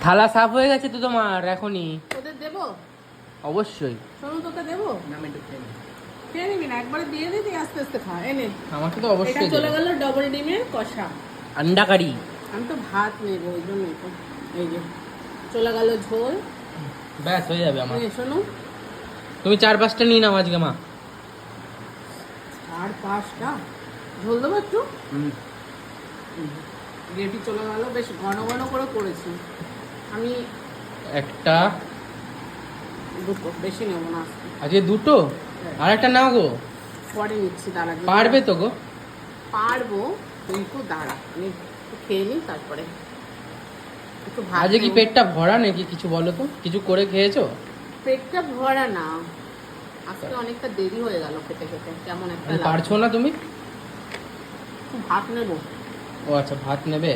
থালা সাফ হয়ে গেছে তো তোমার এখনই। তোদের দেবো? অবশ্যই। শোনো, তোকে দেবো? না আমি একটু খেয়ে নিই। খেয়ে নিবি না? একবারে দিয়ে দিই, আস্তে আস্তে খা। এনে আমাকে তো এটা অবশ্যই চলে দেবে। গেল ডবল ডিমের কষা। আন্ডা কারি। আমি তো ভাত নেবো, ওই জন্য তো। এই যে চলে গেল ঝোল। ব্যাস হয়ে যাবে আমার। শোনো, তুমি 4-5টা নিয়ে নাও আজকে মা। আর 5টা ঝোল দেবো একটু। হুম। গ্রেভি চলে গেল, বেশ ঘন ঘন করে করেছি আমি। একটা, দুটো, বেশি নেবো না আজকে। আজকে 2টো। আর একটা নাও গো। পরে নিচ্ছি, দাঁড়া। পারবে তো গো? পারবো, কিন্তু দাঁড়া, আমি একটু খেয়ে নিই তারপরে। একটু ভাত আজকে কি নেবো। পেটটা ভরা নাকি? কিছু বলো তো, কিছু করে খেয়েছো? পেটটা ভরা না, আজকে অনেকটা দেরি হয়ে গেল খেতে খেতে, কেমন একটা পারছো না তুমি? একটু ভাত নেবো। ও আচ্ছা, ভাত নেবে।